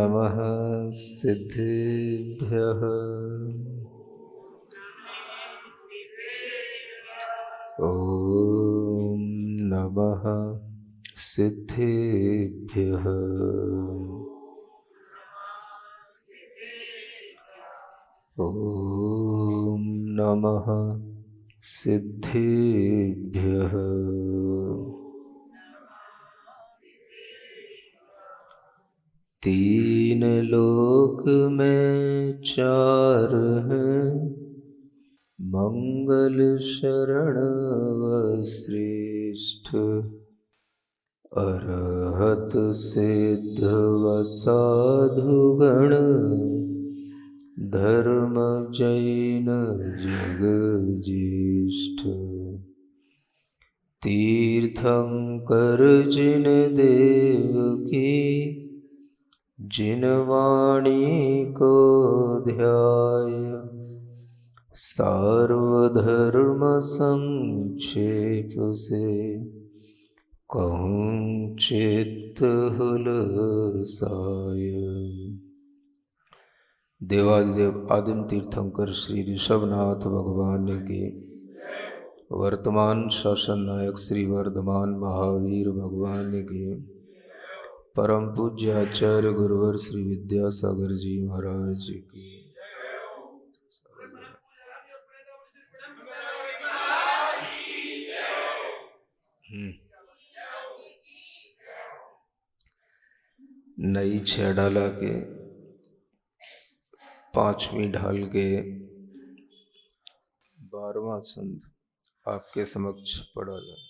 नमः सिद्धेभ्यः। ॐ नमः सिद्धेभ्यः। ॐ नमः सिद्धेभ्यः। तीन लोक में चार हैं, मंगल शरण व श्रेष्ठ। अरहत सिद्ध व साधुगण, धर्म जैन जग ज्येष्ठ। तीर्थंकर जिन देव की, जिन वाणी को ध्याय। सार्वधर्म संक्षेप से, कहूँ चित्त हुलसाय। देवादिदेव आदिम तीर्थंकर श्री ऋषभनाथ भगवान के, वर्तमान शासन नायक श्री वर्धमान महावीर भगवान के, परम पूज्य आचार्य गुरुवर श्री विद्यासागर जी महाराज की। नई छेडाला के 5वीं ढाल के 12वां छंद आपके समक्ष पढ़ा जाए।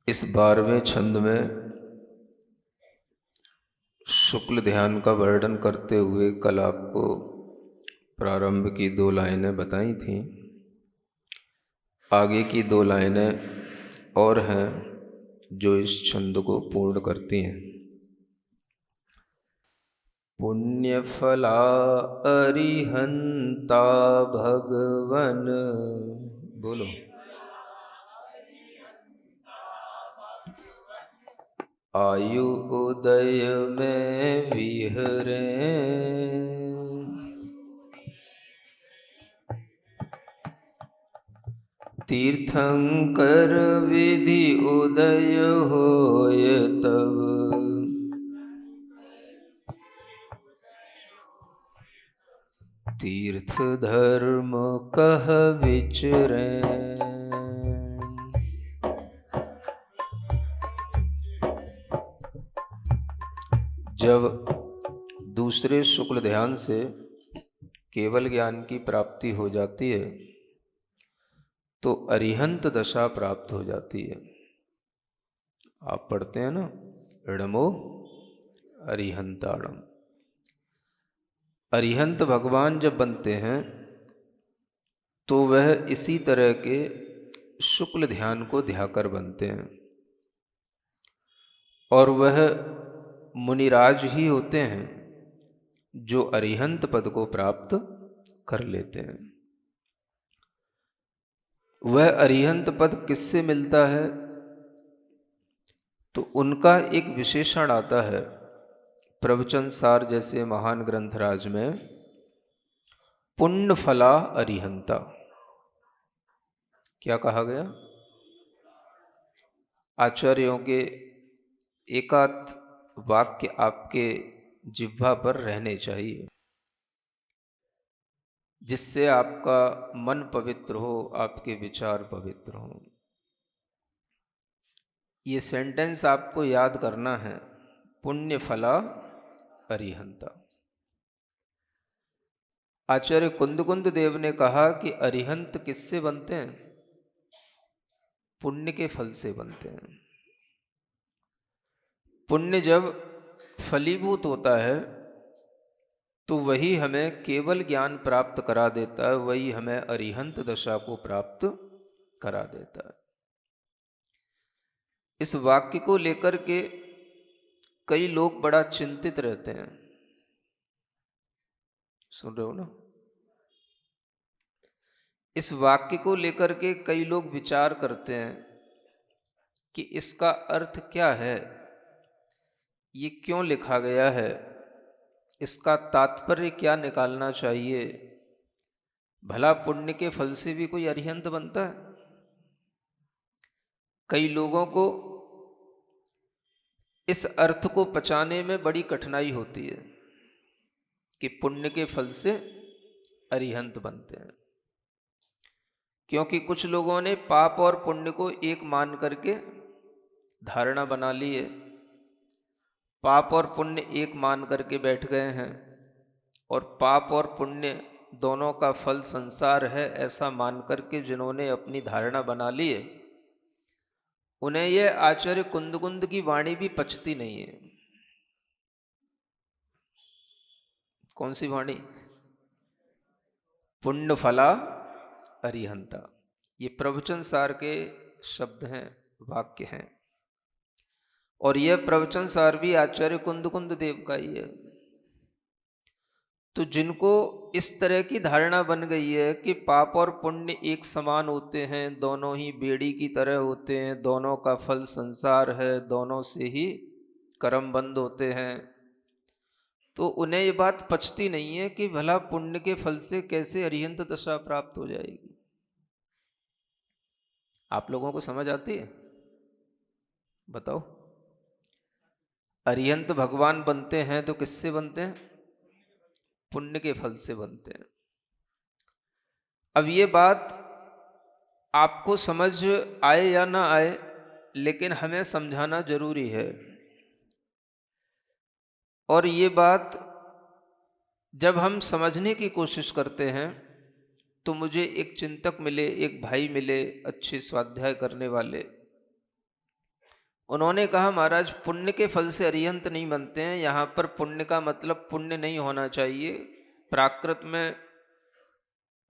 इस 12वें छंद में शुक्ल ध्यान का वर्णन करते हुए कल आपको प्रारंभ की 2 लाइनें बताई थीं। आगे की 2 लाइनें और हैं जो इस छंद को पूर्ण करती हैं। पुण्य फला अरिहंता भगवन, बोलो। आयु उदय में विहरे, तीर्थंकर विधि उदय होय तब। तीर्थ धर्म कह विचरे, जब दूसरे शुक्ल ध्यान से केवल ज्ञान की प्राप्ति हो जाती है तो अरिहंत दशा प्राप्त हो जाती है। आप पढ़ते हैं ना, इडमो अरिहंताड़म। अरिहंत भगवान जब बनते हैं तो वह इसी तरह के शुक्ल ध्यान को ध्याकर बनते हैं, और वह मुनिराज ही होते हैं जो अरिहंत पद को प्राप्त कर लेते हैं। वह अरिहंत पद किससे मिलता है? तो उनका एक विशेषण आता है प्रवचन सार जैसे महान ग्रंथराज में, पुण्य फला अरिहंता। क्या कहा गया? आचार्यों के एकात वाक्य आपके जिह्वा पर रहने चाहिए, जिससे आपका मन पवित्र हो, आपके विचार पवित्र हो। ये सेंटेंस आपको याद करना है, पुण्य फला अरिहंता। आचार्य कुंदकुंद देव ने कहा कि अरिहंत किससे बनते हैं? पुण्य के फल से बनते हैं। पुण्य जब फलीभूत होता है तो वही हमें केवल ज्ञान प्राप्त करा देता है, वही हमें अरिहंत दशा को प्राप्त करा देता है। इस वाक्य को लेकर के कई लोग बड़ा चिंतित रहते हैं। सुन रहे हो ना? इस वाक्य को लेकर के कई लोग विचार करते हैं कि इसका अर्थ क्या है, ये क्यों लिखा गया है, इसका तात्पर्य क्या निकालना चाहिए। भला पुण्य के फल से भी कोई अरिहंत बनता है? कई लोगों को इस अर्थ को पचाने में बड़ी कठिनाई होती है कि पुण्य के फल से अरिहंत बनते हैं, क्योंकि कुछ लोगों ने पाप और पुण्य को एक मान करके धारणा बना ली है। पाप और पुण्य एक मान करके बैठ गए हैं, और पाप और पुण्य दोनों का फल संसार है ऐसा मान करके जिन्होंने अपनी धारणा बना ली है, उन्हें यह आचार्य कुंदकुंद की वाणी भी पचती नहीं है। कौन सी वाणी? पुण्य फला अरिहंता। ये प्रवचन सार के शब्द हैं, वाक्य हैं, और यह प्रवचन सार भी आचार्य कुंदकुंद देव का ही है। तो जिनको इस तरह की धारणा बन गई है कि पाप और पुण्य एक समान होते हैं, दोनों ही बेड़ी की तरह होते हैं, दोनों का फल संसार है, दोनों से ही कर्म बंद होते हैं, तो उन्हें ये बात पचती नहीं है कि भला पुण्य के फल से कैसे अरिहंत दशा प्राप्त हो जाएगी। आप लोगों को समझ आती है? बताओ। अरिहंत भगवान बनते हैं तो किससे बनते हैं? पुण्य के फल से बनते हैं। अब ये बात आपको समझ आए या ना आए, लेकिन हमें समझाना जरूरी है। और ये बात जब हम समझने की कोशिश करते हैं तो मुझे एक चिंतक मिले, एक भाई मिले, अच्छे स्वाध्याय करने वाले। उन्होंने कहा, महाराज पुण्य के फल से अरिहंत नहीं बनते हैं, यहाँ पर पुण्य का मतलब पुण्य नहीं होना चाहिए। प्राकृत में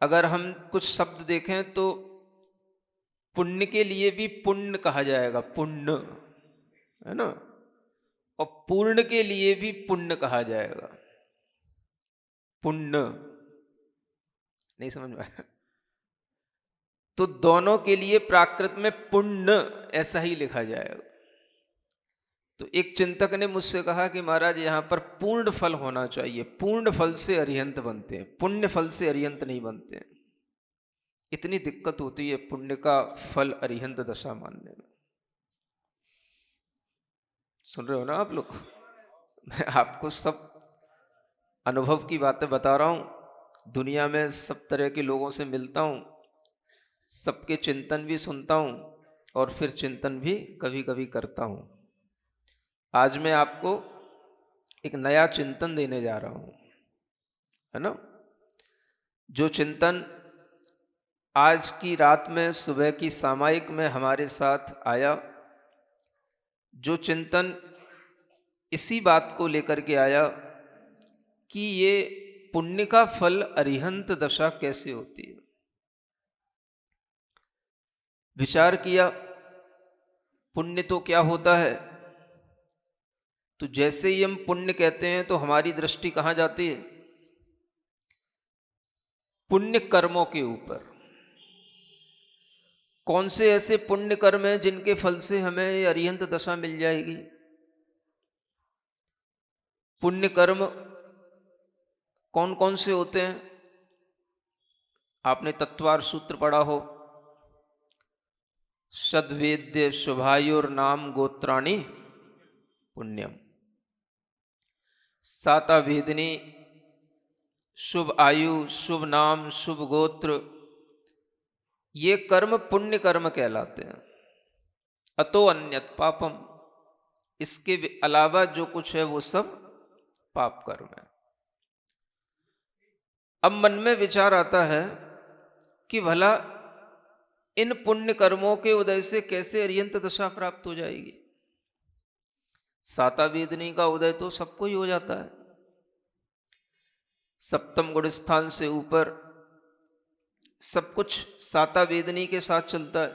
अगर हम कुछ शब्द देखें तो पुण्य के लिए भी पुण्य कहा जाएगा, पुण्य, है ना, और पूर्ण के लिए भी पुण्य कहा जाएगा, पुण्य। नहीं समझ में आया? तो दोनों के लिए प्राकृत में पुण्य ऐसा ही लिखा जाएगा। तो एक चिंतक ने मुझसे कहा कि महाराज यहाँ पर पूर्ण फल होना चाहिए, पूर्ण फल से अरिहंत बनते हैं, पुण्य फल से अरिहंत नहीं बनते हैं। इतनी दिक्कत होती है पुण्य का फल अरिहंत दशा मानने में। सुन रहे हो ना आप लोग? मैं आपको सब अनुभव की बातें बता रहा हूं। दुनिया में सब तरह के लोगों से मिलता हूं, सबके चिंतन भी सुनता हूं, और फिर चिंतन भी कभी कभी करता हूं। आज मैं आपको एक नया चिंतन देने जा रहा हूं, है ना। जो चिंतन आज की रात में, सुबह की सामायिक में हमारे साथ आया, जो चिंतन इसी बात को लेकर के आया कि ये पुण्य का फल अरिहंत दशा कैसे होती है। विचार किया, पुण्य तो क्या होता है। तो जैसे ही हम पुण्य कहते हैं तो हमारी दृष्टि कहाँ जाती है? पुण्य कर्मों के ऊपर। कौन से ऐसे पुण्य कर्म हैं जिनके फल से हमें अरिहंत दशा मिल जाएगी? पुण्य कर्म कौन कौन से होते हैं? आपने तत्वार सूत्र पढ़ा हो, सद्वेद्य शुभायुर्नाम गोत्राणि पुण्यम। साता वेदनी, शुभ आयु, शुभ नाम, शुभ गोत्र, ये कर्म पुण्य कर्म कहलाते हैं। अतो अन्यत पापम, इसके अलावा जो कुछ है वो सब पाप कर्म है। अब मन में विचार आता है कि भला इन पुण्य कर्मों के उदय से कैसे अरिहंत दशा प्राप्त हो जाएगी। साता वेदनी का उदय तो सबको ही हो जाता है, सप्तम गुण स्थान से ऊपर सब कुछ साता वेदनी के साथ चलता है।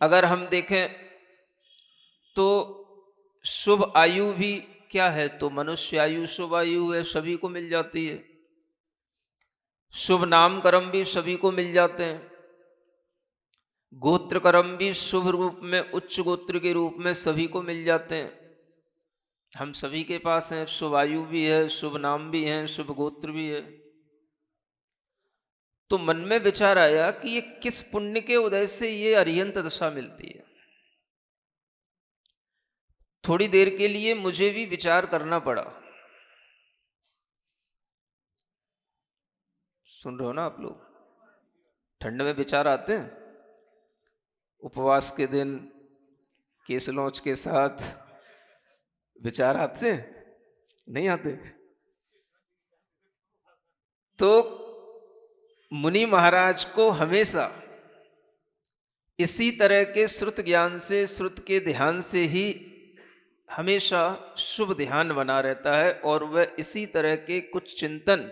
अगर हम देखें तो शुभ आयु भी क्या है, तो मनुष्य आयु शुभ आयु है, सभी को मिल जाती है। शुभ नाम कर्म भी सभी को मिल जाते हैं। गोत्र कर्म भी शुभ रूप में, उच्च गोत्र के रूप में सभी को मिल जाते हैं। हम सभी के पास हैं, शुभ आयु भी है, शुभ नाम भी है, शुभ गोत्र भी है। तो मन में विचार आया कि ये किस पुण्य के उदय से ये अरिहंत दशा मिलती है। थोड़ी देर के लिए मुझे भी विचार करना पड़ा। सुन रहे हो ना आप लोग? ठंड में विचार आते हैं, उपवास के दिन केस लॉन्च के साथ विचार आते हैं, नहीं आते? तो मुनि महाराज को हमेशा इसी तरह के श्रुत ज्ञान से, श्रुत के ध्यान से ही हमेशा शुभ ध्यान बना रहता है, और वह इसी तरह के कुछ चिंतन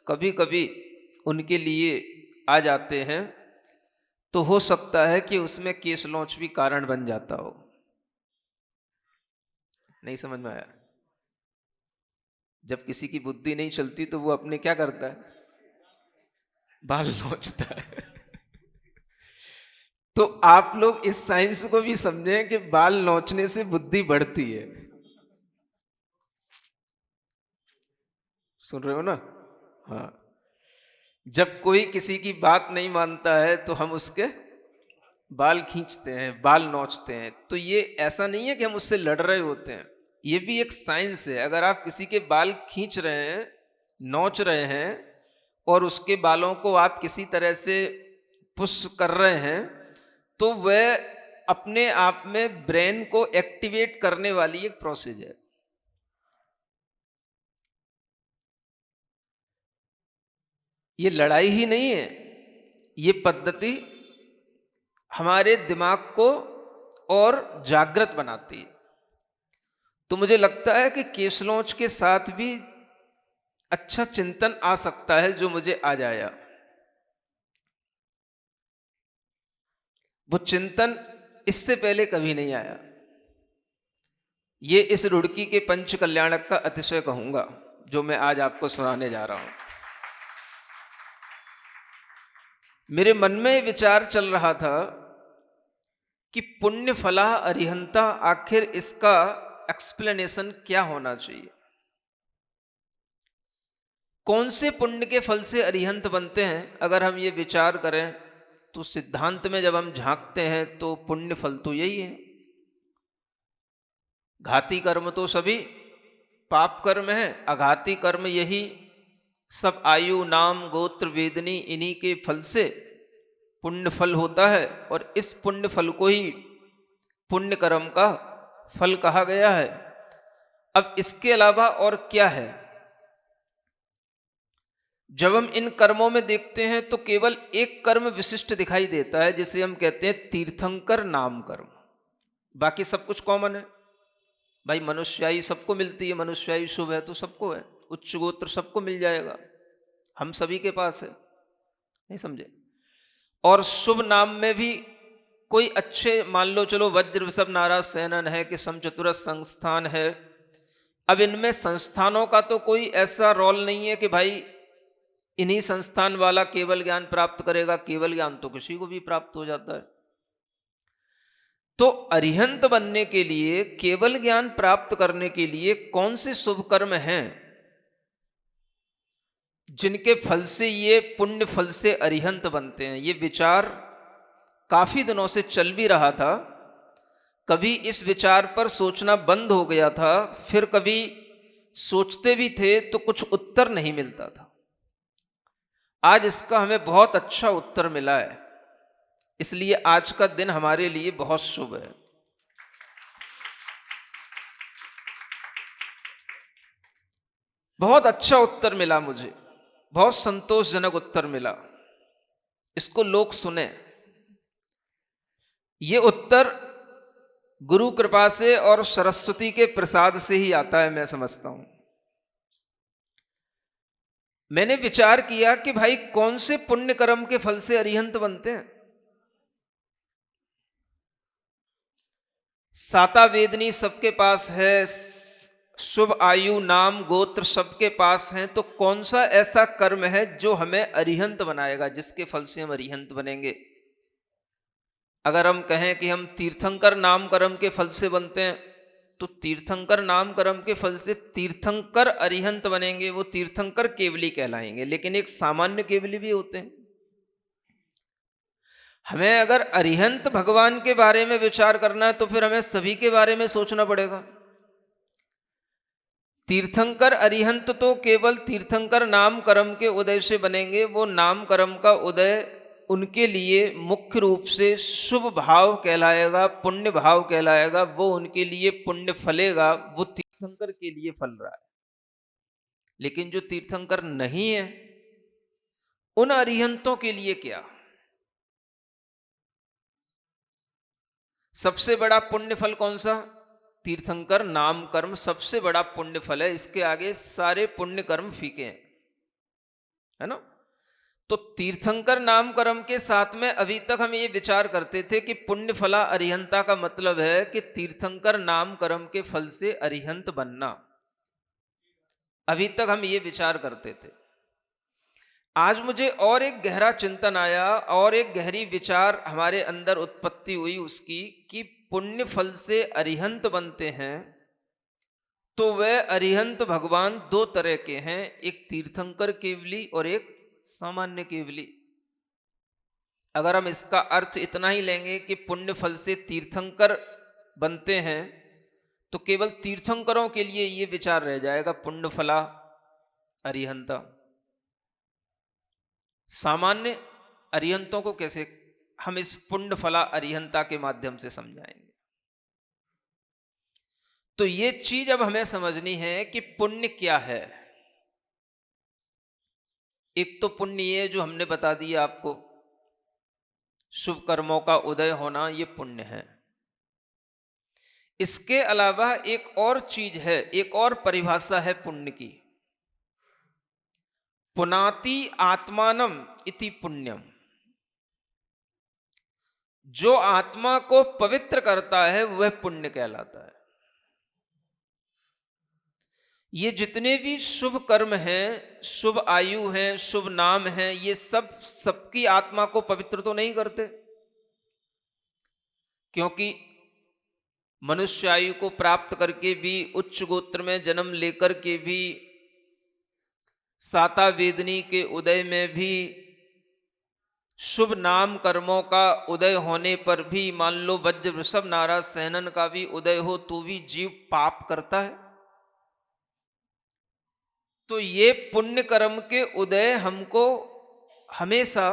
कभी कभी उनके लिए आ जाते हैं। तो हो सकता है कि उसमें केस लॉन्च भी कारण बन जाता हो। नहीं समझ में आया? जब किसी की बुद्धि नहीं चलती तो वो अपने क्या करता है? बाल नोचता है। तो आप लोग इस साइंस को भी समझें कि बाल नोचने से बुद्धि बढ़ती है। सुन रहे हो ना? हाँ, जब कोई किसी की बात नहीं मानता है तो हम उसके बाल खींचते हैं, बाल नोचते हैं। तो ये ऐसा नहीं है कि हम उससे लड़ रहे होते हैं, ये भी एक साइंस है। अगर आप किसी के बाल खींच रहे हैं, नोच रहे हैं, और उसके बालों को आप किसी तरह से पुश कर रहे हैं, तो वह अपने आप में ब्रेन को एक्टिवेट करने वाली एक प्रोसेस है। ये लड़ाई ही नहीं है, ये पद्धति हमारे दिमाग को और जागृत बनाती है। तो मुझे लगता है कि केस लॉन्च के साथ भी अच्छा चिंतन आ सकता है, जो मुझे आज आया। वो चिंतन इससे पहले कभी नहीं आया। ये इस रुड़की के पंच कल्याणक का अतिशय कहूंगा, जो मैं आज आपको सुनाने जा रहा हूं। मेरे मन में विचार चल रहा था कि पुण्य फला अरिहंता, आखिर इसका एक्सप्लेनेशन क्या होना चाहिए? कौन से पुण्य के फल से अरिहंत बनते हैं? अगर हम ये विचार करें तो सिद्धांत में जब हम झांकते हैं तो पुण्य फल तो यही है। घाती कर्म तो सभी पाप कर्म है, अघाती कर्म यही सब आयु नाम गोत्र वेदनी, इन्हीं के फल से पुण्य फल होता है। और इस पुण्य फल को ही पुण्य कर्म का फल कहा गया है। अब इसके अलावा और क्या है? जब हम इन कर्मों में देखते हैं तो केवल एक कर्म विशिष्ट दिखाई देता है, जिसे हम कहते हैं तीर्थंकर नाम कर्म। बाकी सब कुछ कॉमन है। भाई मनुष्यायी सबको मिलती है, मनुष्यायी शुभ है तो सबको है, उच्च गोत्र सबको मिल जाएगा, हम सभी के पास है। नहीं समझे? और शुभ नाम में भी कोई अच्छे, मान लो चलो वज्र वृषभ नाराज सेनन है कि समचतुरस संस्थान है। अब इनमें संस्थानों का तो कोई ऐसा रोल नहीं है कि भाई इन्हीं संस्थान वाला केवल ज्ञान प्राप्त करेगा। केवल ज्ञान तो किसी को भी प्राप्त हो जाता है। तो अरिहंत बनने के लिए, केवल ज्ञान प्राप्त करने के लिए कौन से शुभ कर्म हैं जिनके फल से ये पुण्य फल से अरिहंत बनते हैं? ये विचार काफी दिनों से चल भी रहा था। कभी इस विचार पर सोचना बंद हो गया था, फिर कभी सोचते भी थे तो कुछ उत्तर नहीं मिलता था। आज इसका हमें बहुत अच्छा उत्तर मिला है, इसलिए आज का दिन हमारे लिए बहुत शुभ है। बहुत अच्छा उत्तर मिला मुझे, बहुत संतोषजनक उत्तर मिला। इसको लोग सुने। ये उत्तर गुरु कृपा से और सरस्वती के प्रसाद से ही आता है, मैं समझता हूं। मैंने विचार किया कि भाई कौन से पुण्य कर्म के फल से अरिहंत बनते हैं? साता वेदनी सबके पास है, शुभ आयु नाम गोत्र सबके पास हैं, तो कौन सा ऐसा कर्म है जो हमें अरिहंत बनाएगा, जिसके फल से हम अरिहंत बनेंगे? अगर हम कहें कि हम तीर्थंकर नाम कर्म के फल से बनते हैं, तो तीर्थंकर नाम कर्म के फल से तीर्थंकर अरिहंत बनेंगे, वो तीर्थंकर केवली कहलाएंगे। लेकिन एक सामान्य केवली भी होते हैं। हमें अगर अरिहंत भगवान के बारे में विचार करना है तो फिर हमें सभी के बारे में सोचना पड़ेगा। तीर्थंकर अरिहंत तो केवल तीर्थंकर नाम कर्म के उदय से बनेंगे। वो नाम कर्म का उदय उनके लिए मुख्य रूप से शुभ भाव कहलाएगा, पुण्य भाव कहलाएगा। वो उनके लिए पुण्य फलेगा, वो तीर्थंकर के लिए फल रहा है। लेकिन जो तीर्थंकर नहीं है, उन अरिहंतों के लिए क्या? सबसे बड़ा पुण्य फल कौन सा? तीर्थंकर नाम कर्म सबसे बड़ा पुण्य फल है। इसके आगे सारे पुण्य कर्म फीके हैं, है ना। तो तीर्थंकर नाम कर्म के साथ में अभी तक हम ये विचार करते थे कि पुण्य फला अरिहंता का मतलब है कि तीर्थंकर नाम कर्म के फल से अरिहंत बनना। अभी तक हम ये विचार करते थे। आज मुझे और एक गहरा चिंतन आया और एक गहरी विचार हमारे अंदर उत्पत्ति हुई उसकी, कि पुण्य फल से अरिहंत बनते हैं तो वह अरिहंत भगवान दो तरह के हैं, एक तीर्थंकर केवली और एक सामान्य केवली। अगर हम इसका अर्थ इतना ही लेंगे कि पुण्य फल से तीर्थंकर बनते हैं, तो केवल तीर्थंकरों के लिए यह विचार रह जाएगा पुण्य फला अरिहंता। सामान्य अरिहंतों को कैसे हम इस पुण्य फला अरिहंता के माध्यम से समझाएंगे? तो ये चीज अब हमें समझनी है कि पुण्य क्या है। एक तो पुण्य ये जो हमने बता दिया आपको, शुभ कर्मों का उदय होना, ये पुण्य है। इसके अलावा एक और चीज है, एक और परिभाषा है पुण्य की। पुनाति आत्मानम इति पुण्यम। जो आत्मा को पवित्र करता है वह पुण्य कहलाता है। ये जितने भी शुभ कर्म हैं, शुभ आयु हैं, शुभ नाम हैं, ये सब सबकी आत्मा को पवित्र तो नहीं करते। क्योंकि मनुष्य आयु को प्राप्त करके भी, उच्च गोत्र में जन्म लेकर के भी, साता वेदनी के उदय में भी, शुभ नाम कर्मों का उदय होने पर भी, मान लो वज्र वृषभ नारा सैनन का भी उदय हो तो भी जीव पाप करता है। तो ये पुण्य कर्म के उदय हमको हमेशा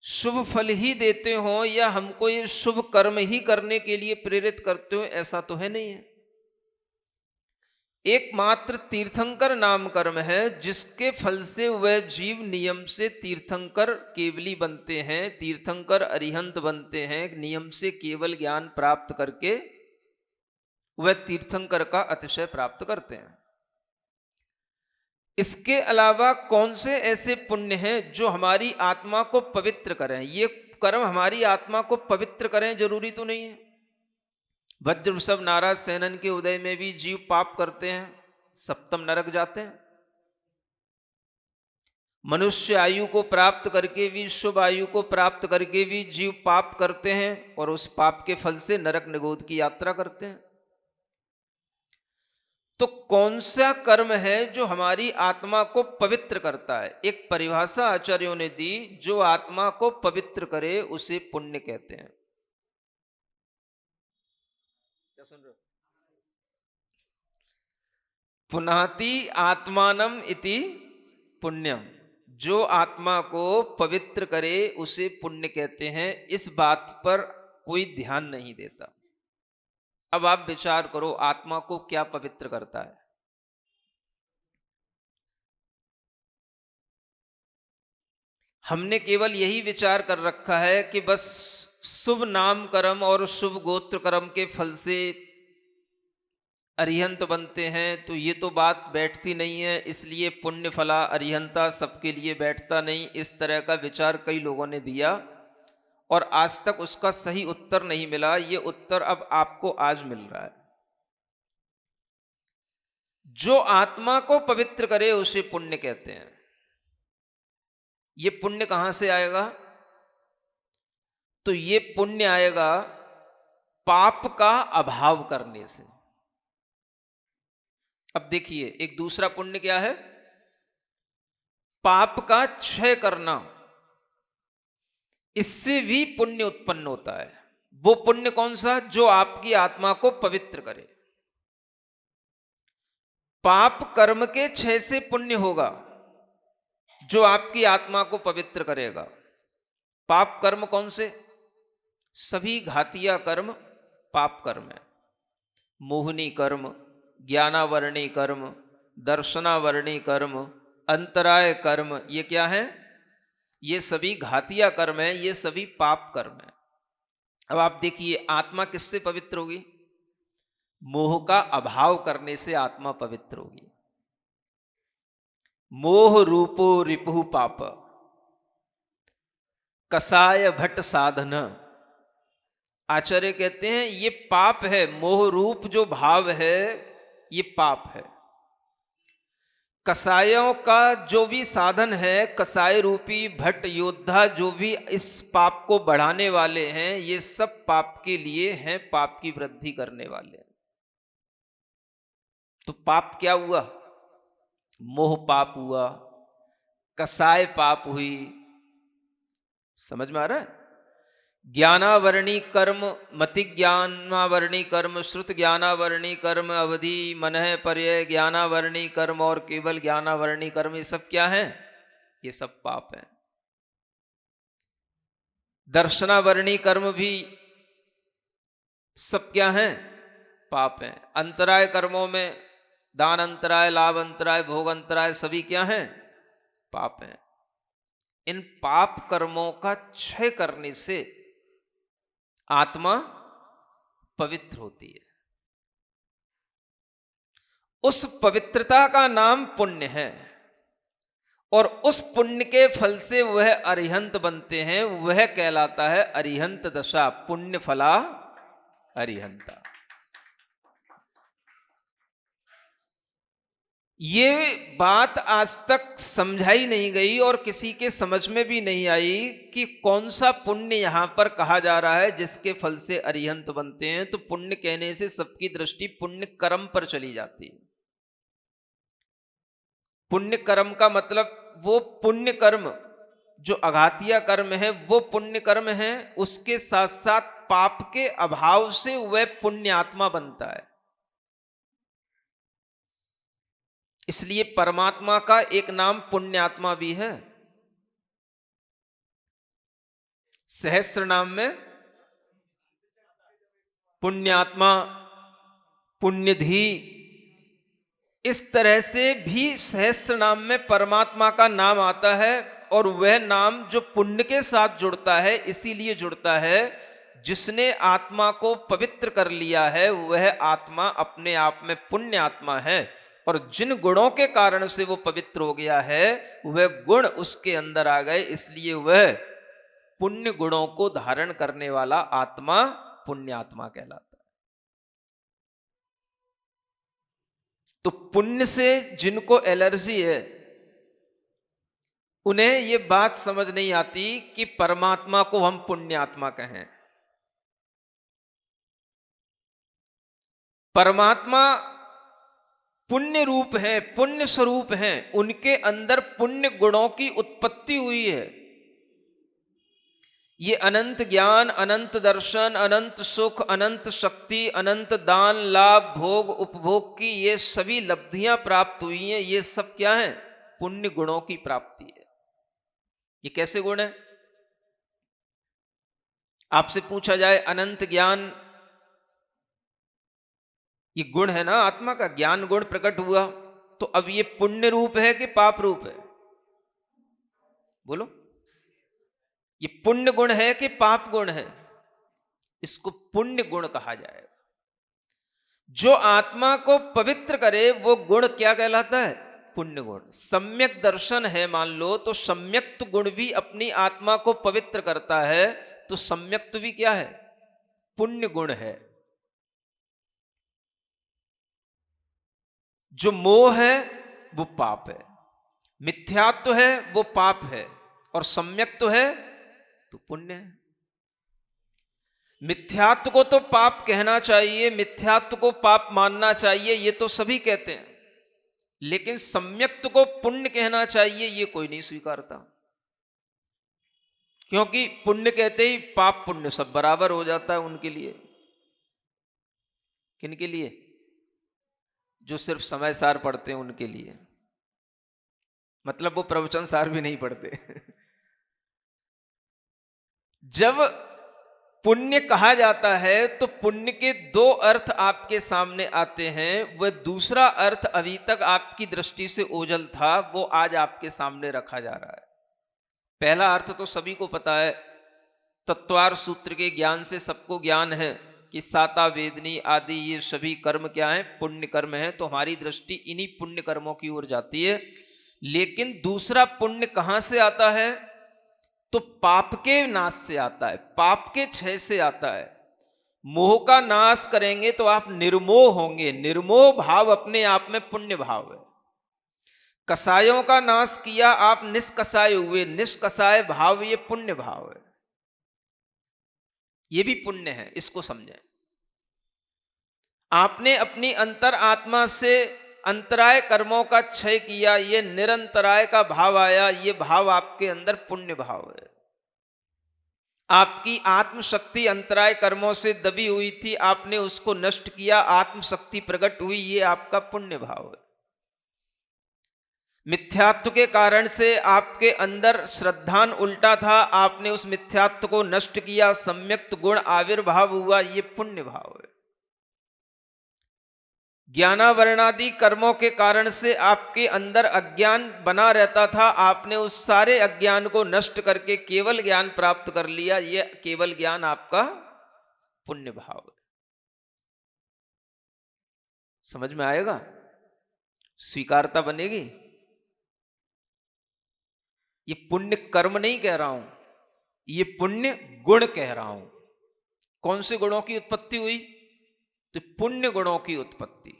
शुभ फल ही देते हो या हमको ये शुभ कर्म ही करने के लिए प्रेरित करते हो, ऐसा तो है नहीं है। एकमात्र तीर्थंकर नाम कर्म है जिसके फल से वह जीव नियम से तीर्थंकर केवली बनते हैं, तीर्थंकर अरिहंत बनते हैं। नियम से केवल ज्ञान प्राप्त करके वह तीर्थंकर का अतिशय प्राप्त करते हैं। इसके अलावा कौन से ऐसे पुण्य हैं जो हमारी आत्मा को पवित्र करें? ये कर्म हमारी आत्मा को पवित्र करें जरूरी तो नहीं है। वज्र वृषभ नारा सैनन के उदय में भी जीव पाप करते हैं, सप्तम नरक जाते हैं। मनुष्य आयु को प्राप्त करके भी, शुभ आयु को प्राप्त करके भी जीव पाप करते हैं और उस पाप के फल से नरक निगोध की यात्रा करते हैं। तो कौन सा कर्म है जो हमारी आत्मा को पवित्र करता है? एक परिभाषा आचार्यों ने दी, जो आत्मा को पवित्र करे उसे पुण्य कहते हैं। क्या सुन रहे हो? पुनाति आत्मानम इति पुण्यम। जो आत्मा को पवित्र करे उसे पुण्य कहते हैं। इस बात पर कोई ध्यान नहीं देता। अब आप विचार करो, आत्मा को क्या पवित्र करता है? हमने केवल यही विचार कर रखा है कि बस शुभ नाम कर्म और शुभ गोत्र कर्म के फल से अरिहंत बनते हैं, तो ये तो बात बैठती नहीं है, इसलिए पुण्य फला अरिहंता सबके लिए बैठता नहीं। इस तरह का विचार कई लोगों ने दिया और आज तक उसका सही उत्तर नहीं मिला। ये उत्तर अब आपको आज मिल रहा है। जो आत्मा को पवित्र करे उसे पुण्य कहते हैं। ये पुण्य कहां से आएगा? तो ये पुण्य आएगा पाप का अभाव करने से। अब देखिए एक दूसरा पुण्य क्या है, पाप का क्षय करना, इससे भी पुण्य उत्पन्न होता है। वो पुण्य कौन सा, जो आपकी आत्मा को पवित्र करे। पाप कर्म के क्षय से पुण्य होगा जो आपकी आत्मा को पवित्र करेगा। पाप कर्म कौन से, सभी घातिया कर्म पाप कर्म है। मोहनी कर्म, ज्ञानावरणी कर्म, दर्शनावरणी कर्म, अंतराय कर्म, ये क्या है, ये सभी घातिया कर्म है, ये सभी पाप कर्म है। अब आप देखिए आत्मा किससे पवित्र होगी, मोह का अभाव करने से आत्मा पवित्र होगी। मोह रूपो रिपुः पाप, कसाय भट्ट साधन। आचार्य कहते हैं ये पाप है, मोह रूप जो भाव है ये पाप है। कसायों का जो भी साधन है, कसाय रूपी भट्ट योद्धा जो भी इस पाप को बढ़ाने वाले हैं, ये सब पाप के लिए हैं, पाप की वृद्धि करने वाले हैं। तो पाप क्या हुआ, मोह पाप हुआ, कसाय पाप हुई। समझ में आ रहा है। ज्ञानावरणी कर्म, मति ज्ञानावरणी कर्म, श्रुत ज्ञानावरणी कर्म, अवधि मनः पर्यय ज्ञानावरणी कर्म और केवल ज्ञानावरणी कर्म, ये सब क्या है, ये सब पाप है। दर्शनावरणी कर्म भी सब क्या है, पाप है। अंतराय कर्मों में दान अंतराय, लाभ अंतराय, भोग अंतराय, सभी क्या है, पाप है। इन पाप कर्मों का क्षय करने से आत्मा पवित्र होती है। उस पवित्रता का नाम पुण्य है, और उस पुण्य के फल से वह अरिहंत बनते हैं। वह कहलाता है अरिहंत दशा, पुण्य फला अरिहंता। ये बात आज तक समझाई नहीं गई और किसी के समझ में भी नहीं आई कि कौन सा पुण्य यहां पर कहा जा रहा है जिसके फल से अरिहंत बनते हैं। तो पुण्य कहने से सबकी दृष्टि पुण्य कर्म पर चली जाती है। पुण्य कर्म का मतलब वो पुण्य कर्म जो अघातिया कर्म है वो पुण्य कर्म है, उसके साथ साथ पाप के अभाव से वह पुण्य आत्मा बनता है। इसलिए परमात्मा का एक नाम पुण्यात्मा भी है। सहस्त्र नाम में पुण्यात्मा, पुण्यधी, इस तरह से भी सहस्त्र नाम में परमात्मा का नाम आता है। और वह नाम जो पुण्य के साथ जुड़ता है, इसीलिए जुड़ता है जिसने आत्मा को पवित्र कर लिया है वह आत्मा अपने आप में पुण्य आत्मा है। और जिन गुणों के कारण से वो पवित्र हो गया है वह गुण उसके अंदर आ गए, इसलिए वह पुण्य गुणों को धारण करने वाला आत्मा पुण्यात्मा कहलाता है। तो पुण्य से जिनको एलर्जी है उन्हें ये बात समझ नहीं आती कि परमात्मा को हम पुण्यात्मा कहें। परमात्मा पुण्य रूप है, पुण्य स्वरूप है, उनके अंदर पुण्य गुणों की उत्पत्ति हुई है। ये अनंत ज्ञान, अनंत दर्शन, अनंत सुख, अनंत शक्ति, अनंत दान, लाभ, भोग, उपभोग की ये सभी लब्धियां प्राप्त हुई हैं। ये सब क्या है, पुण्य गुणों की प्राप्ति है। ये कैसे गुण है? आपसे पूछा जाए अनंत ज्ञान, ये गुण है ना आत्मा का, ज्ञान गुण प्रकट हुआ, तो अब ये पुण्य रूप है कि पाप रूप है? बोलो, ये पुण्य गुण है कि पाप गुण है? इसको पुण्य गुण कहा जाएगा। जो आत्मा को पवित्र करे वो गुण क्या कहलाता है, पुण्य गुण। सम्यक दर्शन है मान लो, तो सम्यक्त गुण भी अपनी आत्मा को पवित्र करता है, तो सम्यक्त भी क्या है, पुण्य गुण है। जो मोह है वो पाप है, मिथ्यात्व है वो पाप है, और सम्यक्त है तो पुण्य है। मिथ्यात्व को तो पाप कहना चाहिए, मिथ्यात्व को पाप मानना चाहिए, ये तो सभी कहते हैं, लेकिन सम्यक्त को पुण्य कहना चाहिए ये कोई नहीं स्वीकारता। क्योंकि पुण्य कहते ही पाप पुण्य सब बराबर हो जाता है उनके लिए। किनके लिए? जो सिर्फ समय सार पढ़ते हैं उनके लिए, मतलब वो प्रवचन सार भी नहीं पढ़ते। जब पुण्य कहा जाता है तो पुण्य के दो अर्थ आपके सामने आते हैं। वह दूसरा अर्थ अभी तक आपकी दृष्टि से ओझल था, वो आज आपके सामने रखा जा रहा है। पहला अर्थ तो सभी को पता है, तत्वार सूत्र के ज्ञान से सबको ज्ञान है कि साता वेदनी आदि ये सभी कर्म क्या है? पुण्य कर्म है। तो हमारी दृष्टि इन्हीं पुण्य कर्मों की ओर जाती है। लेकिन दूसरा पुण्य कहां से आता है? तो पाप के नाश से आता है, पाप के क्षय से आता है। मोह का नाश करेंगे तो आप निर्मोह होंगे। निर्मोह भाव अपने आप में पुण्य भाव है। कसायों का नाश किया, आप निष्कसाय हुए, निष्कसाय भाव ये पुण्य भाव है, ये भी पुण्य है, इसको समझें। आपने अपनी अंतर आत्मा से अंतराय कर्मों का क्षय किया, ये निरंतराय का भाव आया, ये भाव आपके अंदर पुण्य भाव है। आपकी आत्मशक्ति अंतराय कर्मों से दबी हुई थी, आपने उसको नष्ट किया, आत्मशक्ति प्रकट हुई, ये आपका पुण्य भाव है। मिथ्यात्व के कारण से आपके अंदर श्रद्धान उल्टा था, आपने उस मिथ्यात्व को नष्ट किया, सम्यक्त गुण आविर्भाव हुआ, ये पुण्य भाव है। ज्ञानावरणादि कर्मों के कारण से आपके अंदर अज्ञान बना रहता था, आपने उस सारे अज्ञान को नष्ट करके केवल ज्ञान प्राप्त कर लिया, ये केवल ज्ञान आपका पुण्य भाव है। समझ में आएगा? स्वीकारता बनेगी। ये पुण्य कर्म नहीं कह रहा हूं, ये पुण्य गुण कह रहा हूं। कौन से गुणों की उत्पत्ति हुई? तो पुण्य गुणों की उत्पत्ति।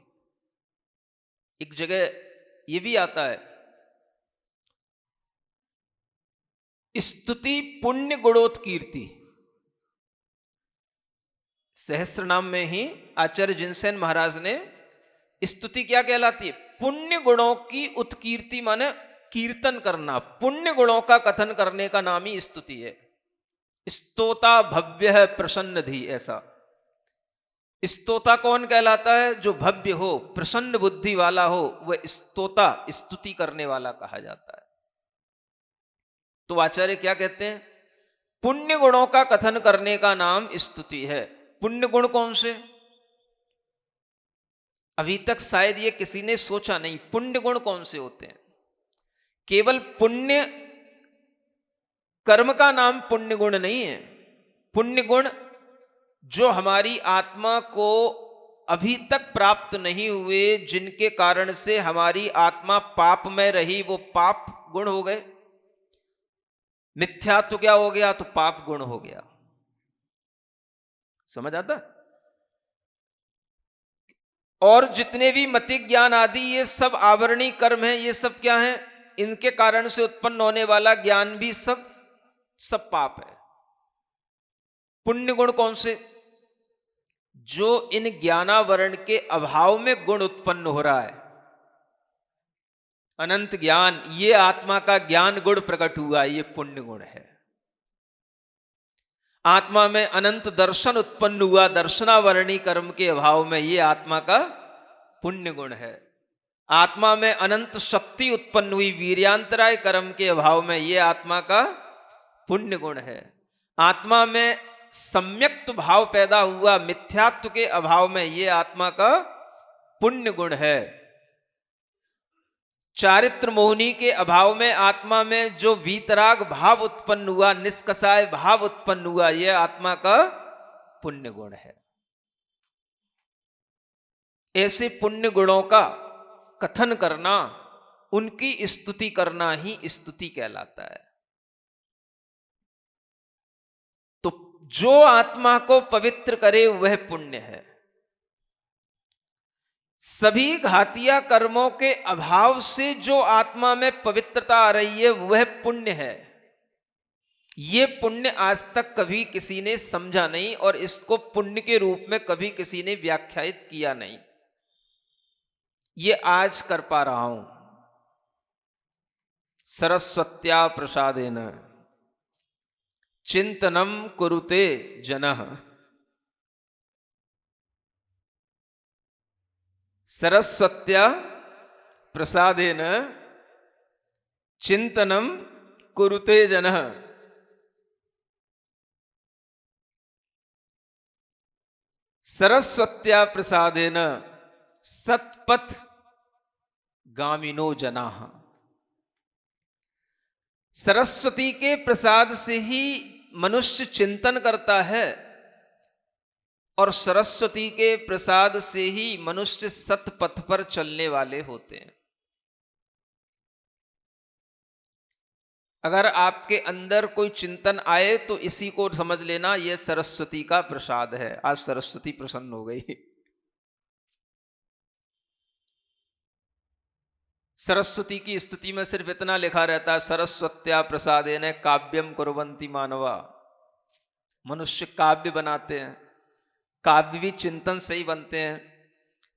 एक जगह यह भी आता है, स्तुति पुण्य गुणोत्कीर्ति। सहस्त्र नाम में ही आचार्य जिनसेन महाराज ने स्तुति क्या कहलाती है? पुण्य गुणों की उत्कीर्ति, माने कीर्तन करना। पुण्य गुणों का कथन करने का नाम ही स्तुति है। स्तोता भव्य है प्रसन्न धी, ऐसा। स्तोता कौन कहलाता है? जो भव्य हो, प्रसन्न बुद्धि वाला हो, वह स्तोता, स्तुति करने वाला कहा जाता है। तो आचार्य क्या कहते हैं? पुण्य गुणों का कथन करने का नाम स्तुति है। पुण्य गुण कौन से? अभी तक शायद ये किसी ने सोचा नहीं, पुण्य गुण कौन से होते हैं। केवल पुण्य कर्म का नाम पुण्य गुण नहीं है। पुण्य गुण जो हमारी आत्मा को अभी तक प्राप्त नहीं हुए, जिनके कारण से हमारी आत्मा पाप में रही, वो पाप गुण हो गए। मिथ्यात्व क्या हो गया? तो पाप गुण हो गया। समझ आता? और जितने भी मति ज्ञान आदि ये सब आवरणी कर्म हैं, ये सब क्या हैं? इनके कारण से उत्पन्न होने वाला ज्ञान भी सब पाप है। पुण्य गुण कौन से? जो इन ज्ञानावरण के अभाव में गुण उत्पन्न हो रहा है। अनंत ज्ञान, ये आत्मा का ज्ञान गुण प्रकट हुआ, ये पुण्य गुण है। आत्मा में अनंत दर्शन उत्पन्न हुआ, दर्शनावरणी कर्म के अभाव में, ये आत्मा का पुण्य गुण है। आत्मा में अनंत शक्ति उत्पन्न हुई, वीर्यांतराय कर्म के अभाव में, ये आत्मा का पुण्य गुण है। आत्मा में सम्यक्त भाव पैदा हुआ, मिथ्यात्व के अभाव में, ये आत्मा का पुण्य गुण है। चारित्र मोहनी के अभाव में आत्मा में जो वीतराग भाव उत्पन्न हुआ, निष्कसाय भाव उत्पन्न हुआ, यह आत्मा का पुण्य गुण है। ऐसे पुण्य गुणों का कथन करना, उनकी स्तुति करना ही स्तुति कहलाता है। तो जो आत्मा को पवित्र करे वह पुण्य है। सभी घातिया कर्मों के अभाव से जो आत्मा में पवित्रता आ रही है वह पुण्य है। ये पुण्य आज तक कभी किसी ने समझा नहीं और इसको पुण्य के रूप में कभी किसी ने व्याख्यायित किया नहीं। ये आज कर पा रहा हूं। सरस्वत्या प्रसादेन चिंतनम कुरुते जनः। सरस्वत्या प्रसादेन चिंतनम कुरुते जनः। सरस्वत्या प्रसादेन सत्पथ गामिनो जनाः। सरस्वती के प्रसाद से ही मनुष्य चिंतन करता है और सरस्वती के प्रसाद से ही मनुष्य सतपथ पर चलने वाले होते हैं। अगर आपके अंदर कोई चिंतन आए तो इसी को समझ लेना, यह सरस्वती का प्रसाद है। आज सरस्वती प्रसन्न हो गई। सरस्वती की स्तुति में सिर्फ इतना लिखा रहता है, सरस्वत्या प्रसादेन काव्यम कुर्वन्ति मानवा। मनुष्य काव्य बनाते हैं, काव्य भी चिंतन से ही बनते हैं।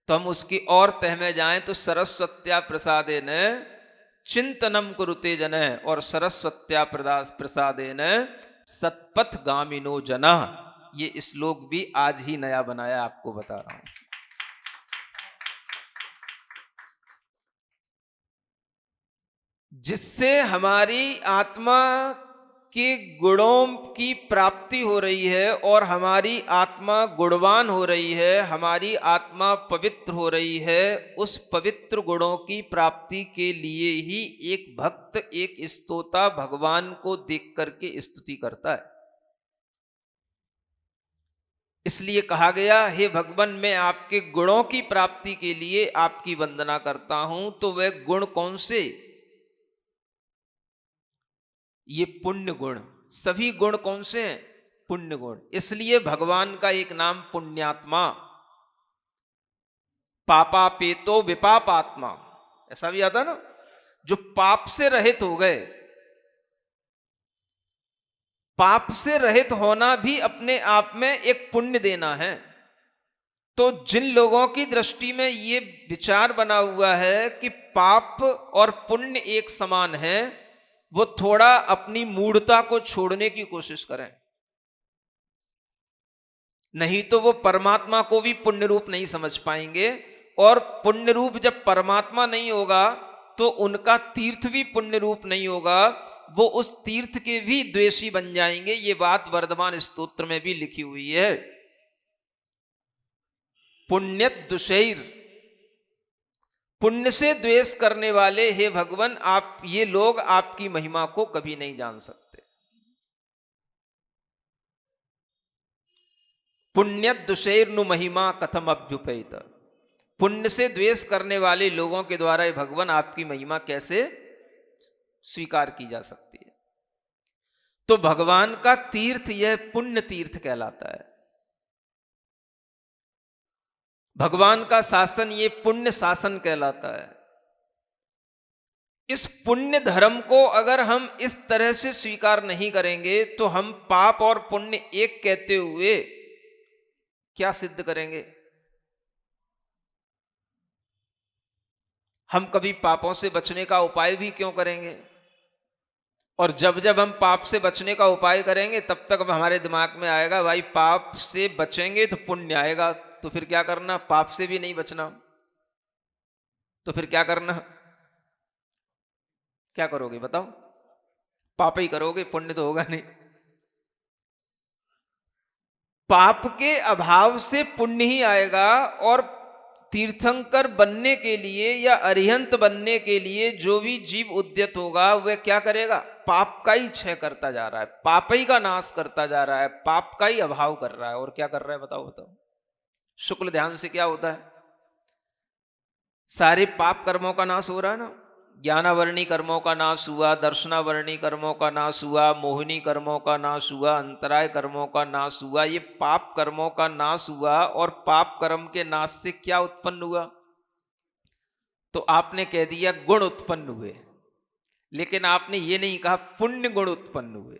तो हम उसकी और तह में जाएं तो सरस्वत्या प्रसादेन चिंतनम कुरुते जनः और सरस्वत्या प्रसादेन सत्पथ गामिनो जनः। ये श्लोक भी आज ही नया बनाया, आपको बता रहा हूं। जिससे हमारी आत्मा के गुणों की प्राप्ति हो रही है और हमारी आत्मा गुणवान हो रही है, हमारी आत्मा पवित्र हो रही है। उस पवित्र गुणों की प्राप्ति के लिए ही एक भक्त, एक स्तोता भगवान को देख करके स्तुति करता है। इसलिए कहा गया, हे भगवान मैं आपके गुणों की प्राप्ति के लिए आपकी वंदना करता हूं। तो वह गुण कौन से? ये पुण्य गुण। सभी गुण कौन से हैं? पुण्य गुण। इसलिए भगवान का एक नाम पुण्यात्मा, पापापेतो विपापात्मा, ऐसा भी आता ना, जो पाप से रहित हो गए। पाप से रहित होना भी अपने आप में एक पुण्य देना है। तो जिन लोगों की दृष्टि में ये विचार बना हुआ है कि पाप और पुण्य एक समान है, वो थोड़ा अपनी मूढ़ता को छोड़ने की कोशिश करें। नहीं तो वो परमात्मा को भी पुण्य रूप नहीं समझ पाएंगे, और पुण्य रूप जब परमात्मा नहीं होगा तो उनका तीर्थ भी पुण्य रूप नहीं होगा, वो उस तीर्थ के भी द्वेषी बन जाएंगे। ये बात वर्धमान स्तोत्र में भी लिखी हुई है। पुण्यत दुषैर, पुण्य से द्वेष करने वाले हे भगवान, आप ये लोग आपकी महिमा को कभी नहीं जान सकते। पुण्यत दुषैर्नु महिमा कथम अभ्युपेत, पुण्य से द्वेष करने वाले लोगों के द्वारा हे भगवान आपकी महिमा कैसे स्वीकार की जा सकती है। तो भगवान का तीर्थ यह पुण्य तीर्थ कहलाता है। भगवान का शासन ये पुण्य शासन कहलाता है। इस पुण्य धर्म को अगर हम इस तरह से स्वीकार नहीं करेंगे तो हम पाप और पुण्य एक कहते हुए क्या सिद्ध करेंगे? हम कभी पापों से बचने का उपाय भी क्यों करेंगे? और जब जब हम पाप से बचने का उपाय करेंगे तब तक हमारे दिमाग में आएगा, भाई पाप से बचेंगे तो पुण्य आएगा, तो फिर क्या करना? पाप से भी नहीं बचना तो फिर क्या करना? क्या करोगे बताओ? पाप ही करोगे, पुण्य तो होगा नहीं। पाप के अभाव से पुण्य ही आएगा। और तीर्थंकर बनने के लिए या अरिहंत बनने के लिए जो भी जीव उद्यत होगा वह क्या करेगा? पाप का ही क्षय करता जा रहा है, पाप ही का नाश करता जा रहा है, पाप का ही अभाव कर रहा है। और क्या कर रहा है बताओ? बताओ शुक्ल ध्यान से क्या होता है? सारे पाप कर्मों का नाश हो रहा है ना। ज्ञानावर्णी कर्मों का नाश हुआ, दर्शनावर्णी कर्मों का नाश हुआ, मोहिनी कर्मों का नाश हुआ, अंतराय कर्मों का नाश हुआ। ये पाप कर्मों का नाश हुआ। और पाप कर्म के नाश से क्या उत्पन्न हुआ? तो आपने कह दिया गुण उत्पन्न हुए, लेकिन आपने ये नहीं कहा पुण्य गुण उत्पन्न हुए।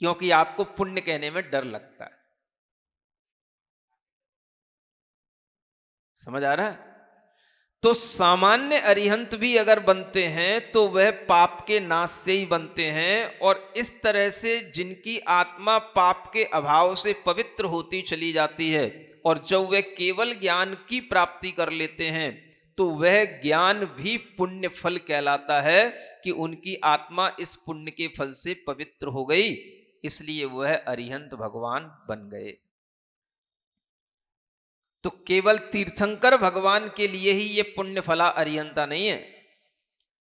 क्योंकि आपको पुण्य कहने में डर लगता है। समझ आ रहा है? तो सामान्य अरिहंत भी अगर बनते हैं तो वह पाप के नाश से ही बनते हैं, और इस तरह से जिनकी आत्मा पाप के अभाव से पवित्र होती चली जाती है, और जब वे केवल ज्ञान की प्राप्ति कर लेते हैं तो वह ज्ञान भी पुण्य फल कहलाता है कि उनकी आत्मा इस पुण्य के फल से पवित्र हो गई, इसलिए वह अरिहंत भगवान बन गए। तो केवल तीर्थंकर भगवान के लिए ही ये पुण्य फला अरिहंता नहीं है,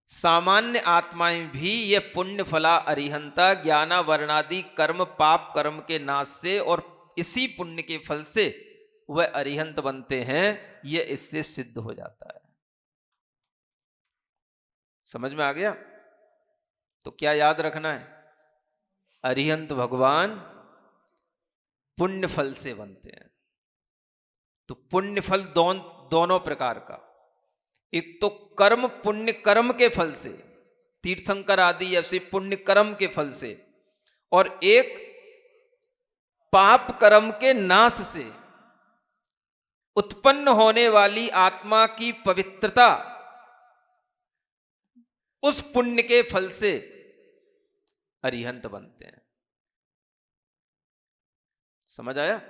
सामान्य आत्माएं भी ये पुण्य फला अरिहंता ज्ञाना वर्णादि कर्म पाप कर्म के नाश से और इसी पुण्य के फल से वह अरिहंत बनते हैं, ये इससे सिद्ध हो जाता है। समझ में आ गया? तो क्या याद रखना है? अरिहंत भगवान पुण्य फल से बनते हैं। तो पुण्य फल दोनों प्रकार का, एक तो कर्म पुण्य कर्म के फल से, तीर्थंकर आदि ऐसे पुण्य कर्म के फल से, और एक पाप कर्म के नाश से उत्पन्न होने वाली आत्मा की पवित्रता उस पुण्य के फल से अरिहंत बनते हैं। समझ आया?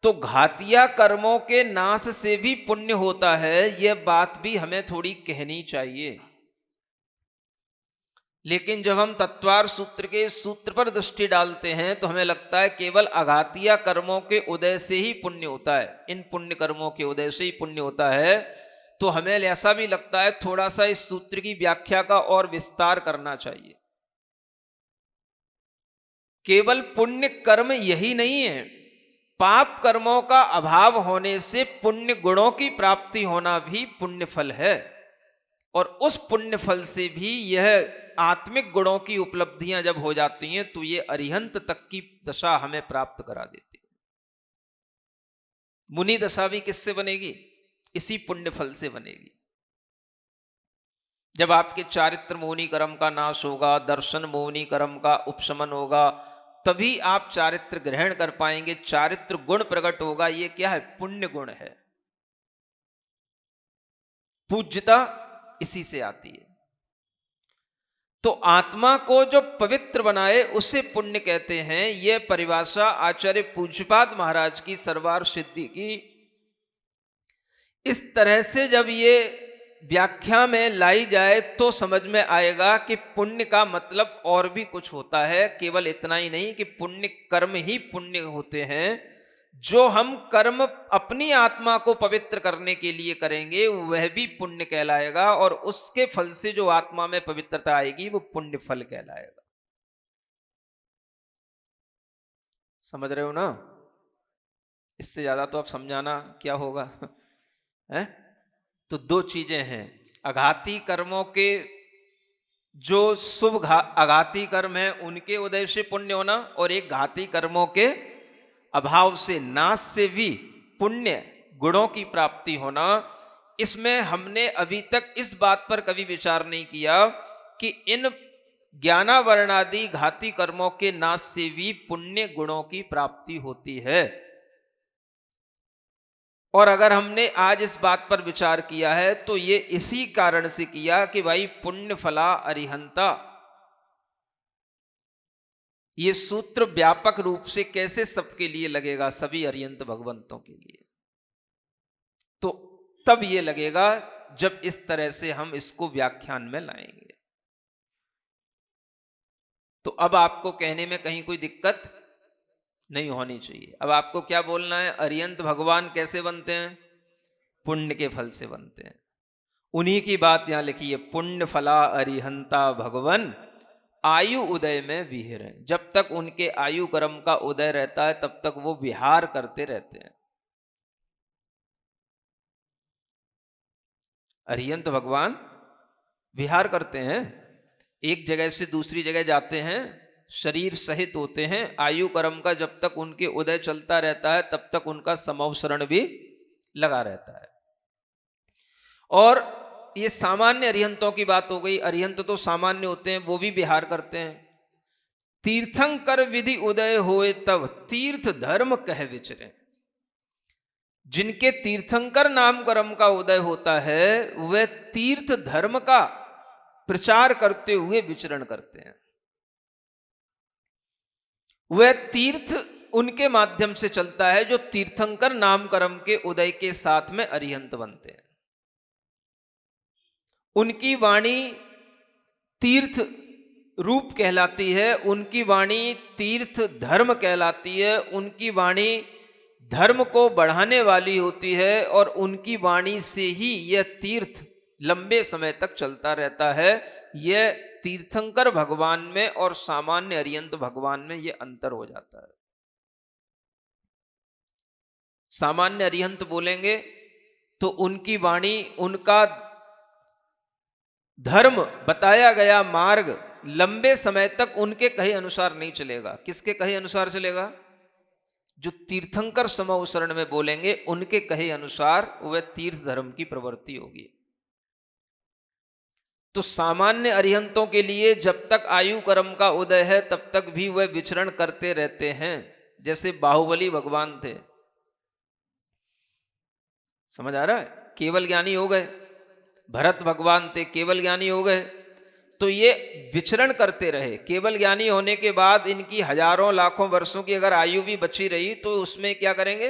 तो घातिया कर्मों के नाश से भी पुण्य होता है, यह बात भी हमें थोड़ी कहनी चाहिए। लेकिन जब हम तत्वार सूत्र के सूत्र पर दृष्टि डालते हैं तो हमें लगता है केवल अघातिया कर्मों के उदय से ही पुण्य होता है, इन पुण्य कर्मों के उदय से ही पुण्य होता है। तो हमें ऐसा भी लगता है थोड़ा सा इस सूत्र की व्याख्या का और विस्तार करना चाहिए। केवल पुण्य कर्म यही नहीं है, पाप कर्मों का अभाव होने से पुण्य गुणों की प्राप्ति होना भी पुण्य फल है, और उस पुण्य फल से भी यह आत्मिक गुणों की उपलब्धियां जब हो जाती हैं तो ये अरिहंत तक की दशा हमें प्राप्त करा देती है। मुनि दशा भी किससे बनेगी? इसी पुण्य फल से बनेगी। जब आपके चारित्र मोहनी कर्म का नाश होगा, दर्शन मोहनी कर्म का उपशमन होगा, तभी आप चारित्र ग्रहण कर पाएंगे, चारित्र गुण प्रकट होगा। ये क्या है? पुण्य गुण है। पूज्यता इसी से आती है। तो आत्मा को जो पवित्र बनाए उसे पुण्य कहते हैं। यह परिभाषा आचार्य पूज्यपाद महाराज की सर्वार सिद्धि की इस तरह से जब ये व्याख्या में लाई जाए तो समझ में आएगा कि पुण्य का मतलब और भी कुछ होता है, केवल इतना ही नहीं कि पुण्य कर्म ही पुण्य होते हैं। जो हम कर्म अपनी आत्मा को पवित्र करने के लिए करेंगे वह भी पुण्य कहलाएगा, और उसके फल से जो आत्मा में पवित्रता आएगी वो पुण्य फल कहलाएगा। समझ रहे हो ना? इससे ज्यादा तो अब समझाना क्या होगा है? तो दो चीजें हैं, अघाती कर्मों के जो शुभ अघाती कर्म है उनके उदय से पुण्य होना, और एक घाती कर्मों के अभाव से नाश से भी पुण्य गुणों की प्राप्ति होना। इसमें हमने अभी तक इस बात पर कभी विचार नहीं किया कि इन ज्ञानावरणादि घाती कर्मों के नाश से भी पुण्य गुणों की प्राप्ति होती है। और अगर हमने आज इस बात पर विचार किया है तो ये इसी कारण से किया कि भाई पुण्य फला अरिहंता, ये सूत्र व्यापक रूप से कैसे सबके लिए लगेगा, सभी अरिहंत भगवंतों के लिए। तो तब ये लगेगा जब इस तरह से हम इसको व्याख्यान में लाएंगे। तो अब आपको कहने में कहीं कोई दिक्कत नहीं होनी चाहिए। अब आपको क्या बोलना है? अरिहंत भगवान कैसे बनते हैं? पुण्य के फल से बनते हैं। उन्हीं की बात यहां लिखी है, पुण्य फला अरिहंता भगवन आयु उदय में विहर है। जब तक उनके आयु कर्म का उदय रहता है तब तक वो विहार करते रहते हैं। अरिहंत भगवान विहार करते हैं, एक जगह से दूसरी जगह जाते हैं, शरीर सहित होते हैं। आयु कर्म का जब तक उनके उदय चलता रहता है तब तक उनका समवसरण भी लगा रहता है। और ये सामान्य अरिहंतों की बात हो गई। अरिहंत तो सामान्य होते हैं, वो भी विहार करते हैं। तीर्थंकर विधि उदय होए तब तीर्थ धर्म कह विचरे। जिनके तीर्थंकर नाम कर्म का उदय होता है वह तीर्थ धर्म का प्रचार करते हुए विचरण करते हैं। वह तीर्थ उनके माध्यम से चलता है जो तीर्थंकर नाम कर्म के उदय के साथ में अरिहंत बनते हैं। उनकी वाणी तीर्थ रूप कहलाती है, उनकी वाणी तीर्थ धर्म कहलाती है, उनकी वाणी धर्म को बढ़ाने वाली होती है और उनकी वाणी से ही यह तीर्थ लंबे समय तक चलता रहता है। यह तीर्थंकर भगवान में और सामान्य अरिहंत भगवान में यह अंतर हो जाता है। सामान्य अरिहंत बोलेंगे तो उनकी वाणी, उनका धर्म, बताया गया मार्ग लंबे समय तक उनके कहे अनुसार नहीं चलेगा। किसके कहे अनुसार चलेगा? जो तीर्थंकर समवसरण में बोलेंगे उनके कहे अनुसार वह तीर्थ धर्म की प्रवृत्ति होगी। तो सामान्य अरिहंतों के लिए जब तक आयु कर्म का उदय है तब तक भी वह विचरण करते रहते हैं। जैसे बाहुबली भगवान थे, समझ आ रहा है? केवल ज्ञानी हो गए। भरत भगवान थे, केवल ज्ञानी हो गए। तो ये विचरण करते रहे। केवल ज्ञानी होने के बाद इनकी हजारों लाखों वर्षों की अगर आयु भी बची रही तो उसमें क्या करेंगे?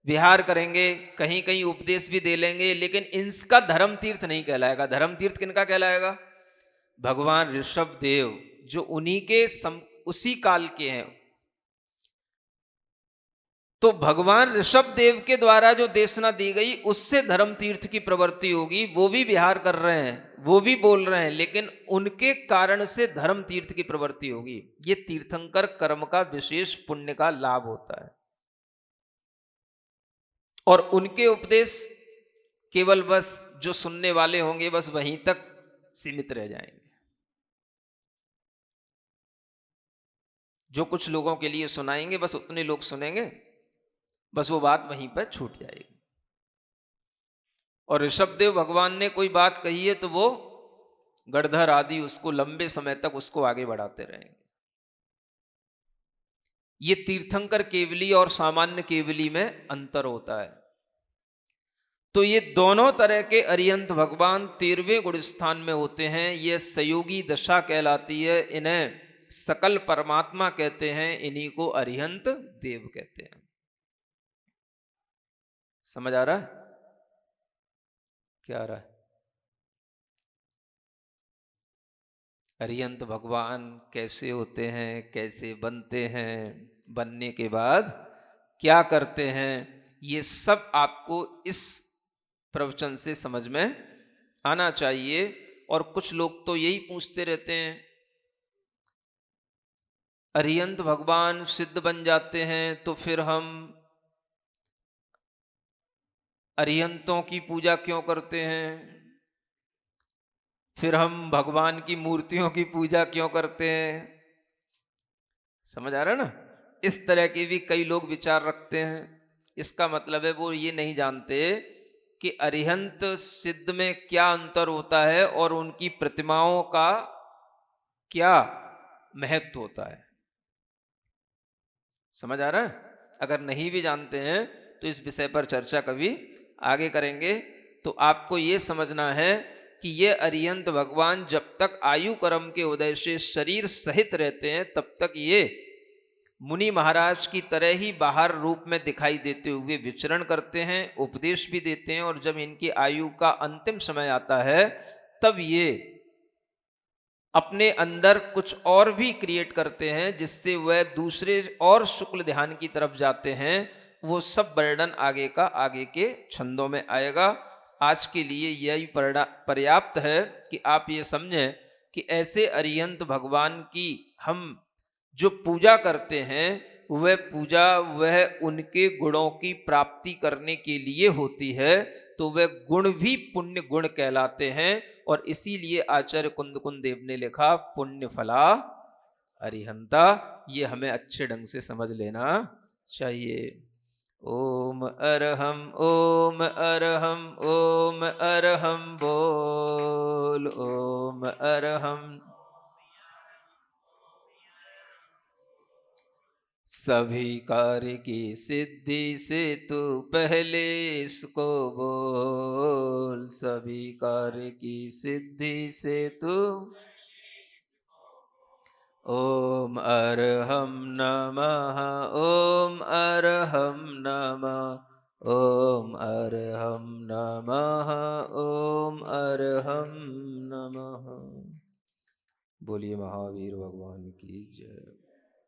विहार करेंगे, कहीं कहीं उपदेश भी दे लेंगे, लेकिन इनका धर्म तीर्थ नहीं कहलाएगा। धर्म तीर्थ किनका कहलाएगा? भगवान ऋषभ देव, जो उन्हीं के उसी काल के हैं। तो भगवान ऋषभ देव के द्वारा जो देशना दी गई उससे धर्म तीर्थ की प्रवृत्ति होगी। वो भी विहार कर रहे हैं, वो भी बोल रहे हैं, लेकिन उनके कारण से धर्म तीर्थ की प्रवृत्ति होगी। ये तीर्थंकर कर्म का विशेष पुण्य का लाभ होता है। और उनके उपदेश केवल बस जो सुनने वाले होंगे बस वहीं तक सीमित रह जाएंगे। जो कुछ लोगों के लिए सुनाएंगे बस उतने लोग सुनेंगे, बस वो बात वहीं पर छूट जाएगी। और ऋषभदेव भगवान ने कोई बात कही है तो वो गणधर आदि उसको लंबे समय तक उसको आगे बढ़ाते रहेंगे। ये तीर्थंकर केवली और सामान्य केवली में अंतर होता है। तो ये दोनों तरह के अरिहंत भगवान 13वें गुण स्थान में होते हैं। ये संयोगी दशा कहलाती है। इन्हें सकल परमात्मा कहते हैं, इन्हीं को अरिहंत देव कहते हैं। समझ आ रहा है? क्या आ रहा है? अरिहंत भगवान कैसे होते हैं, कैसे बनते हैं, बनने के बाद क्या करते हैं, ये सब आपको इस प्रवचन से समझ में आना चाहिए। और कुछ लोग तो यही पूछते रहते हैं, अरिहंत भगवान सिद्ध बन जाते हैं तो फिर हम अरिहंतों की पूजा क्यों करते हैं, फिर हम भगवान की मूर्तियों की पूजा क्यों करते हैं? समझ आ रहा है ना? इस तरह के भी कई लोग विचार रखते हैं। इसका मतलब है वो ये नहीं जानते कि अरिहंत सिद्ध में क्या अंतर होता है और उनकी प्रतिमाओं का क्या महत्व होता है। समझ आ रहा है? अगर नहीं भी जानते हैं तो इस विषय पर चर्चा कभी आगे करेंगे। तो आपको ये समझना है कि ये अरिहंत भगवान जब तक आयु कर्म के उदय से शरीर सहित रहते हैं तब तक ये मुनि महाराज की तरह ही बाहर रूप में दिखाई देते हुए विचरण करते हैं, उपदेश भी देते हैं। और जब इनकी आयु का अंतिम समय आता है तब ये अपने अंदर कुछ और भी क्रिएट करते हैं जिससे वह दूसरे और शुक्ल ध्यान की तरफ जाते हैं। वो सब वर्णन आगे का आगे के छंदों में आएगा। आज के लिए यही पर्याप्त है कि आप ये समझें कि ऐसे अरिहंत भगवान की हम जो पूजा करते हैं वह पूजा वह उनके गुणों की प्राप्ति करने के लिए होती है। तो वह गुण भी पुण्य गुण कहलाते हैं। और इसीलिए आचार्य कुंदकुंद देव ने लिखा पुण्य फला अरिहंता। ये हमें अच्छे ढंग से समझ लेना चाहिए। ओम अरहम ओम अरहम ओम अरहम बोल ओम अरहम। सभी कार्य की सिद्धि से तू पहले इसको बोल, सभी कार्य की सिद्धि से तू। ओम अरहम नमः, ओम अरहम नमः, ओम अरहम नमः, ओम अरहम नमः। बोलिए महावीर भगवान की जय।